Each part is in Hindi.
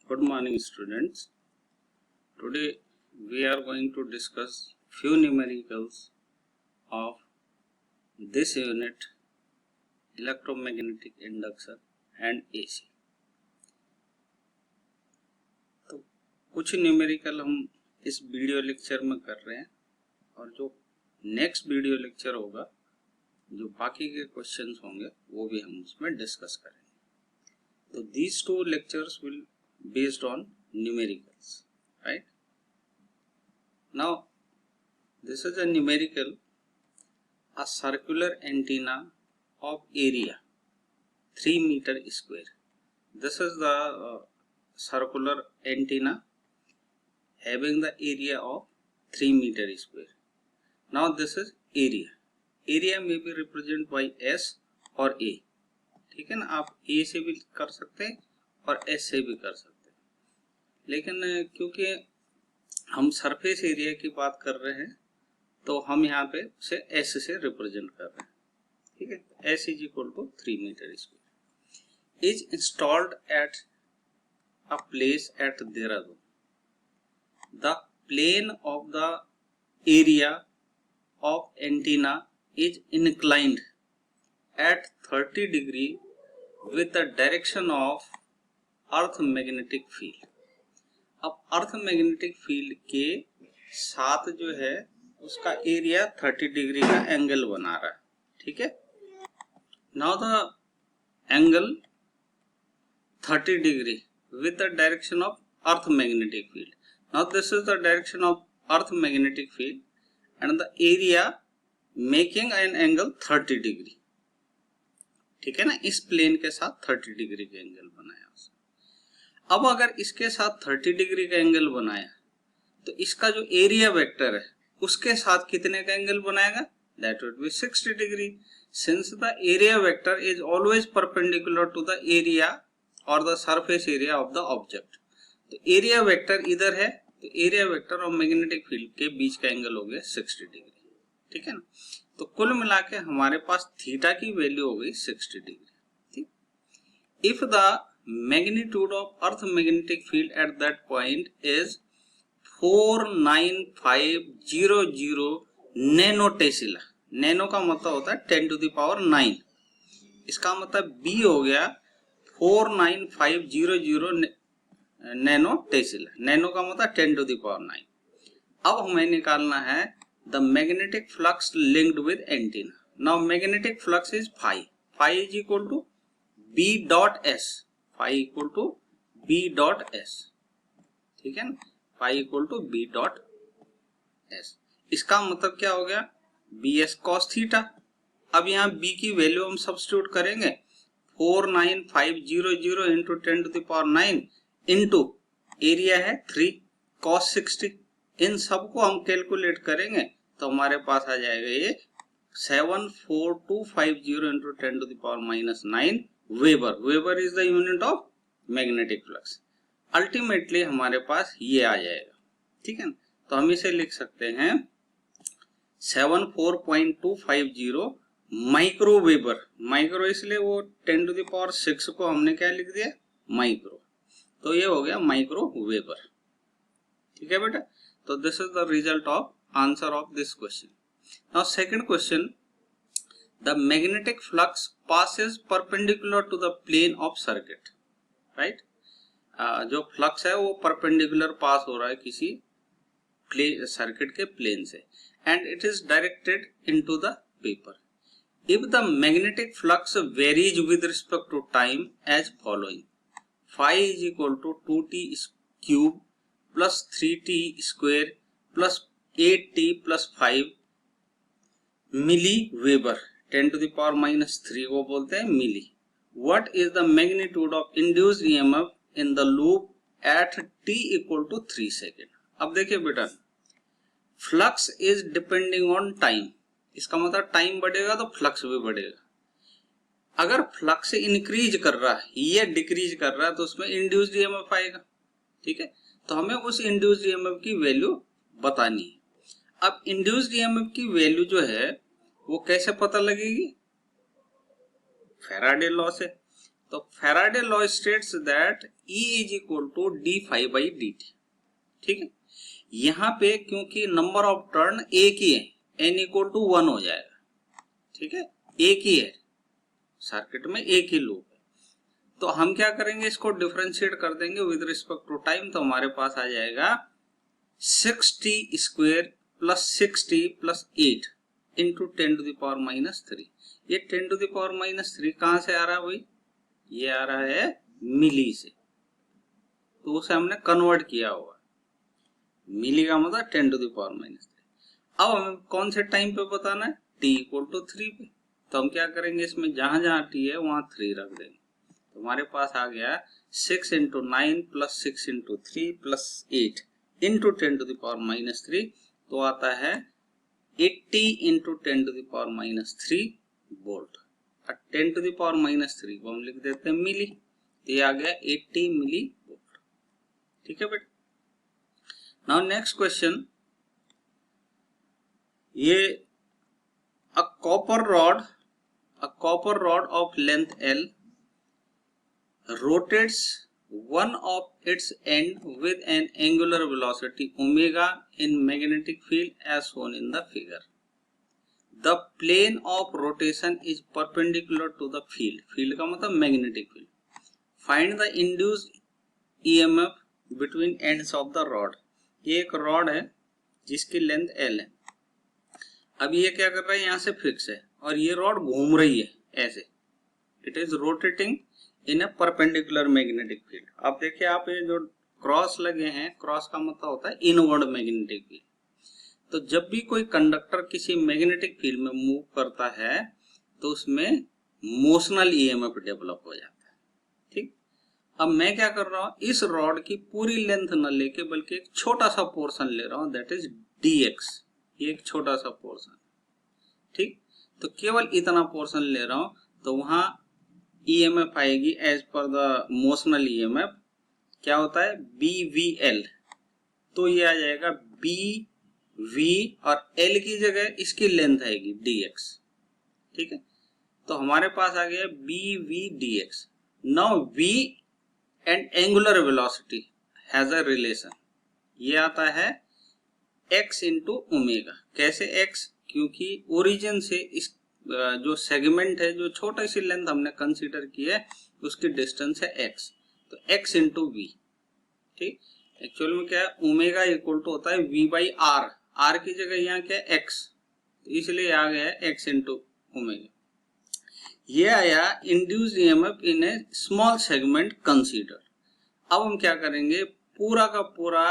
Good morning, students. Today we are going to discuss few numericals of this unit, electromagnetic induction and AC. तो कुछ न्यूमेरिकल हम इस वीडियो लेक्चर में कर रहे हैं और जो नेक्स्ट वीडियो लेक्चर होगा, जो बाकी के क्वेश्चंस होंगे वो भी हम उसमें डिस्कस करेंगे. तो these two lectures will based on numericals, right? Now this is a numerical, a circular antenna of area 3 meter square. This is the circular antenna having the area of 3 meter square. Now this is area. Area may be represented by S और A. ठीक है ना, आप A से भी कर सकते हैं और S से भी कर सकते हैं, लेकिन क्योंकि हम सरफेस एरिया की बात कर रहे हैं तो हम यहाँ पे उसे S से रिप्रेजेंट कर रहे हैं. ठीक है, S is equal to 3 metre square is installed at a place at Dehradun. The plane of the area of antenna is inclined at 30 degree with the direction of earth magnetic field. अब अर्थ मैग्नेटिक फील्ड के साथ जो है उसका एरिया 30 डिग्री का एंगल बना रहा है. ठीक है, now the angle 30 degree with the direction of earth magnetic field. Now this is the direction of earth magnetic field and the area making an angle 30 degree. ठीक है ना, इस प्लेन के साथ 30 डिग्री का एंगल बनाया उसने. अब अगर इसके साथ 30 डिग्री का एंगल बनाया तो इसका जो एरिया वेक्टर है उसके साथ कितने का एंगल बनाएगा? That would be 60 degree. Since the area vector is always perpendicular to the area और the surface area of the object. तो एरिया वेक्टर इधर है तो एरिया वेक्टर और मैग्नेटिक फील्ड के बीच का एंगल हो गया 60 डिग्री. ठीक है ना, तो कुल मिला के हमारे पास थीटा की वैल्यू हो गई 60 डिग्री. ठीक, if the magnitude of earth magnetic field at that point is 49500 nano Tesla. Nano का मतलब होता है 10 टू द पावर 9. इसका मतलब बी हो गया 49500 नैनो टेस्ला. नैनो का मतलब 10 टू द पावर 9. अब हमें निकालना है the magnetic flux linked with antenna. Now magnetic flux is phi. Phi is equal to B dot S. Phi equal to B dot S. ठीक है ना, phi equal to B dot S. इसका मतलब क्या हो गया? BS cos theta. अब यहाँ B की वैल्यू हम सब्स्टिट्यूट करेंगे 49500 into 10 to the power 9 into area है 3 cos 60. इन सबको हम कैलकुलेट करेंगे तो हमारे पास आ जाएगा ये 74250 into 10 to the power minus 9 weber. Weber is the unit of magnetic flux. Ultimately हमारे पास ये आ जाएगा. ठीक है ना, तो हम इसे लिख सकते हैं 74.250 माइक्रो वेबर. माइक्रो इसलिए वो 10 टू द पावर 6 को हमने क्या लिख दिया? माइक्रो. तो ये हो गया माइक्रो वेबर. ठीक है बेटा, तो this is the result of answer of this question. Now second question, the magnetic flux passes perpendicular to the plane of circuit, right? जो फ्लक्स है वो परपेंडिकुलर पास हो रहा है किसी सर्किट के प्लेन से and it is directed into the paper. If the magnetic flux varies with respect to time as following: phi is equal to 2t cube plus 3t square plus 8t plus 5 milli weber. 10 to the power minus 3 को बोलते हैं milli. What is the magnitude of induced EMF in the loop at t equal to 3 second. अब देखिए बेटा, flux is depending on time. इसका मतलब टाइम बढ़ेगा तो फ्लक्स भी बढ़ेगा. अगर फ्लक्स इंक्रीज कर रहा है या डिक्रीज कर रहा है तो उसमें इंड्यूस्ड ईएमएफ आएगा. ठीक है, तो हमें उस इंड्यूस्ड ईएमएफ की वैल्यू बतानी है. अब इंड्यूस्ड ईएमएफ की वैल्यू जो है वो कैसे पता लगेगी? फैराडे लॉ से. तो Faraday law states that E is equal to d∅dt। ठीक है, यहाँ पे क्योंकि नंबर ऑफ टर्न एक ही है, n इक्वल टू 1 हो जाएगा। ठीक है, एक ही है, सर्किट में एक ही लूप है। तो हम क्या करेंगे, इसको डिफरेंशिएट कर देंगे विद रिस्पेक्ट टू टाइम। तो हमारे पास आ जाएगा 6t² plus 6t plus 8 into 10⁻³ ये 10⁻³ कहां से आ रहा है भाई, ये आ रहा है मिली से, तो उसे हमने कन्वर्ट किया हुआ। मिली का मतलब 10⁻³। अब हमें कौन से टाइम पे बताना है, t इक्वल टू 3 पे। तो हम क्या करेंगे, इसमें जहां जहां t है वहां 3 रख देंगे। तो हमारे पास आ गया 6 × 9 प्लस 6 × 3 प्लस 8 इंटू 10⁻³ तो आता है 80 × 10⁻³ वोल्ट। 10⁻³ को हम लिख देते हैं मिली, तो ये आ गया 80 मिली वोल्ट। ठीक है बेटा। नाउ नेक्स्ट क्वेश्चन, ये a copper rod of length L rotates one of its end with an angular velocity omega in magnetic field as shown in the figure. The plane of rotation is perpendicular to the field. Field का मतलब magnetic field. Find the induced EMF between ends of the rod. ये एक रॉड है जिसकी लेंथ L है। अब ये क्या कर रहा है, यहाँ से फिक्स है और ये रॉड घूम रही है ऐसे, it is rotating in a perpendicular magnetic field. अब देखिए आप, ये जो क्रॉस लगे हैं, क्रॉस का मतलब होता है इनवर्ड मैग्नेटिक फील्ड। तो जब भी कोई कंडक्टर किसी मैग्नेटिक फील्ड में मूव करता है तो उसमें मोशनल ईएमएफ डेवलप हो जाता है। ठीक, अब मैं क्या कर रहा हूं, इस रॉड की पूरी लेंथ न लेके बल्कि एक छोटा सा पोर्शन ले रहा हूं, दैट इज dx। ये एक छोटा सा पोर्शन। ठीक, तो केवल इतना पोर्शन ले रहा हूं, तो वहां ईएमएफ आएगी as per the motional EMF. क्या होता है, BVL। तो ये आ जाएगा BV और L की जगह इसकी लेंथ आएगी dx। ठीक है, तो हमारे पास आ गया BVdx। Now V and angular velocity has a relation. ये आता है x इंटू ओमेगा। कैसे x, क्योंकि ओरिजिन से इस जो सेगमेंट है, जो छोटा सी लेंथ हमने कंसीडर की है, उसकी डिस्टेंस है x, तो x इंटू वी। ठीक, एक्चुअल में क्या है, ओमेगा इक्वल टू होता है v/r। r की जगह यहाँ क्या है x, इसलिए आ गया है x इंटू ओमेगा। ये आया इंड्यूस्ड ईएमएफ इन ए स्मॉल सेगमेंट कंसीडर। अब हम क्या करेंगे, पूरा का पूरा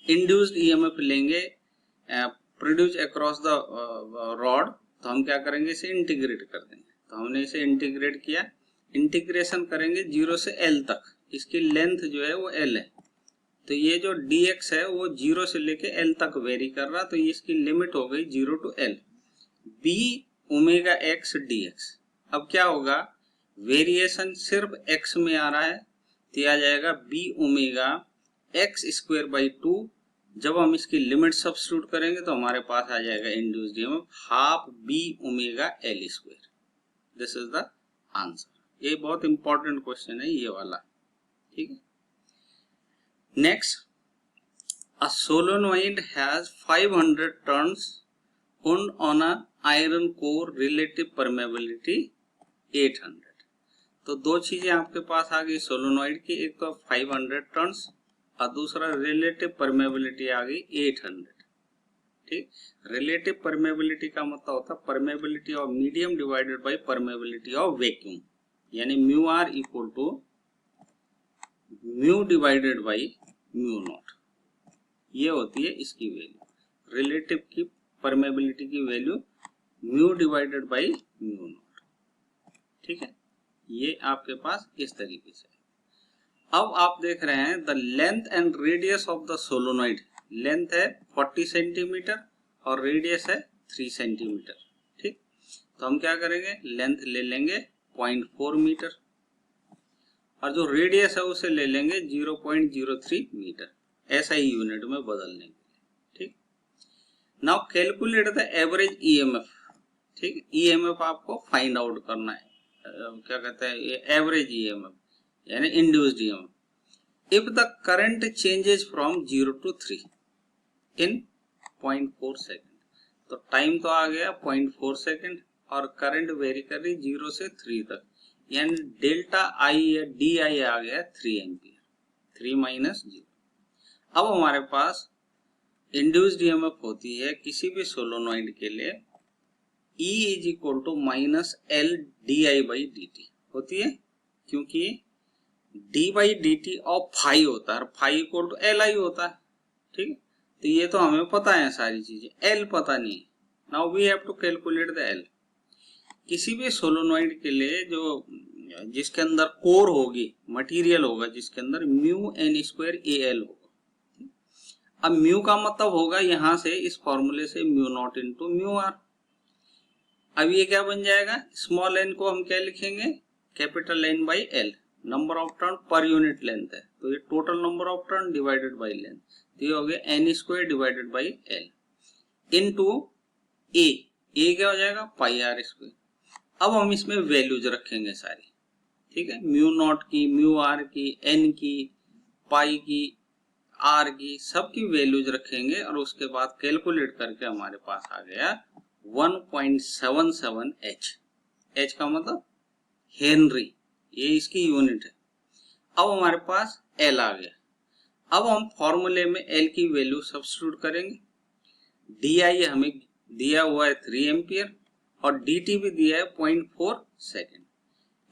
इंड्यूस्ड ईएमएफ लेंगे प्रोड्यूस अक्रॉस द रॉड। तो हम क्या करेंगे, इसे इंटीग्रेट कर देंगे। तो हमने इसे इंटीग्रेट किया, इंटीग्रेशन करेंगे 0 से L तक। इसकी लेंथ जो है वो L है, तो ये जो dx है वो 0 से लेके L तक वेरी कर रहा, तो इसकी लिमिट हो गई 0 to L b omega x dx। अब क्या होगा, वेरिएशन सिर्फ x में आ रहा है, तो आ जाएगा b ओमेगा x²/2। जब हम इसकी लिमिट सब्स्टिट्यूट करेंगे तो हमारे पास आ जाएगा induced EMF half b omega L²। This is the answer. ये बहुत इंपॉर्टेंट क्वेश्चन है ये वाला। ठीक है, next, a solenoid has 500 turns on a iron core, relative permeability 800। तो दो चीजें आपके पास आ गई सोलेनोइड की, एक तो 500 टर्न्स और दूसरा रिलेटिव परमेबिलिटी आ गई 800। ठीक, रिलेटिव परमेबिलिटी का मतलब होता है permeability of medium divided by permeability of vacuum, यानी μr equal to mu divided by μ0। ये होती है इसकी वैल्यू, रिलेटिव की परमेबिलिटी की वैल्यू म्यू डिवाइडेड बाय μ0। ठीक है, ये आपके पास इस तरीके से। अब आप देख रहे हैं the length and radius of the solenoid. Length है 40 सेंटीमीटर और रेडियस है 3 सेंटीमीटर। ठीक, तो हम क्या करेंगे, लेंथ ले लेंगे 0.4 मीटर और जो रेडियस है उसे ले लेंगे 0.03 मीटर, ऐसा ही यूनिट में बदलने के लिए। ठीक, now calculate the average EMF. ठीक, ईएमएफ आपको फाइंड आउट करना है। क्या कहते हैं ये एवरेज ईएमएफ यानी induced EMF if the current changes from 0 to 3 in 0.4 second. तो टाइम तो आ गया 0.4 सेकेंड और करंट वेरी कर रही 0 से 3 तक, यानी डेल्टा आई या डी आई आ गया 3 एम्पियर, 3 माइनस 0। अब हमारे पास इंड्यूस्ड ईएमएफ होती है किसी भी सोलोनॉइड के लिए E is equal to minus L D I by D T होती है, क्योंकि d by D T of phi होता है और phi equal to L I होता है। ठीक है, तो ये तो हमें पता है सारी चीजें, एल पता नहीं है। Now we have to calculate the L. किसी भी सोलोनॉइड के लिए जो जिसके अंदर कोर होगी, मटेरियल होगा जिसके अंदर mu N square A L होगा। अब म्यू का मतलब होगा यहां से इस फॉर्मूले से mu naught into mu R. अब ये क्या बन जाएगा, स्मॉल एन को हम क्या लिखेंगे, capital N by L, number of turn per unit length है, तो ये total number of turn divided by length, तो ये हो गया N square divided by L into A क्या हो जाएगा पाई आर स्क्वायर। अब हम इसमें वैल्यूज रखेंगे सारी, ठीक है, म्यू नॉट की, म्यू आर की, एन की, पाई की, आर की, सबकी वैल्यूज रखेंगे और उसके बाद कैलकुलेट करके हमारे पास आ गया 1.77 एच। एच का मतलब हेनरी, ये इसकी यूनिट है। अब हमारे पास एल आ गया। अब हम फॉर्मूले में एल की वैल्यू सब्स्टिट्यूट करेंगे। डी आई हमें दिया हुआ है 3 एम्पियर और डी टी भी दिया है 0.4 सेकेंड।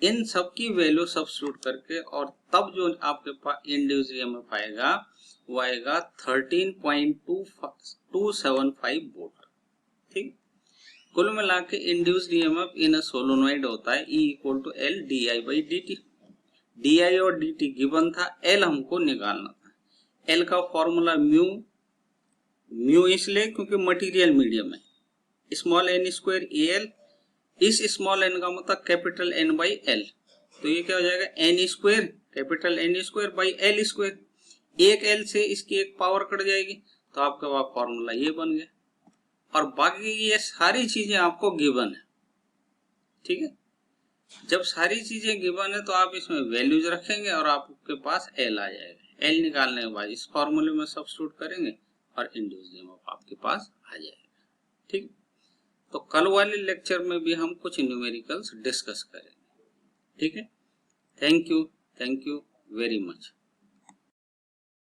इन सब की वैल्यू सब्स्टिट्यूट करके और तब जो आपके पास इंड्यूस्ड ईएमएफ आएगा वो आएगा 13.275 वोल्ट। ठीक, कुल मिला के induced EMF in a solenoid होता है E equal to L D I by D T. D I और डी टी गिवन था, एल हमको निकालना था। एल का फॉर्मूला म्यू, म्यू इसलिए क्योंकि मटेरियल मीडियम है, small N square A L, इस स्मॉल एन का मतलब कैपिटल एन बाई एल, तो ये क्या हो जाएगा N square capital N square by L square. एक एल से इसकी एक पावर कट जाएगी तो आपका वह फॉर्मूला ये बन गया और बाकी ये सारी चीजें आपको गिवन है। ठीक है, जब सारी चीजें गिवन है तो आप इसमें वैल्यूज रखेंगे और आपके पास एल आ जाएगा। एल निकालने के बाद इस फॉर्मूले में सब्स्टिट्यूट करेंगे और इंड्यूस्ड ईएमएफ आपके पास आ जाएगा। ठीक, तो कल वाले लेक्चर में भी हम कुछ न्यूमेरिकल्स डिस्कस करेंगे। ठीक है, थैंक यू वेरी मच।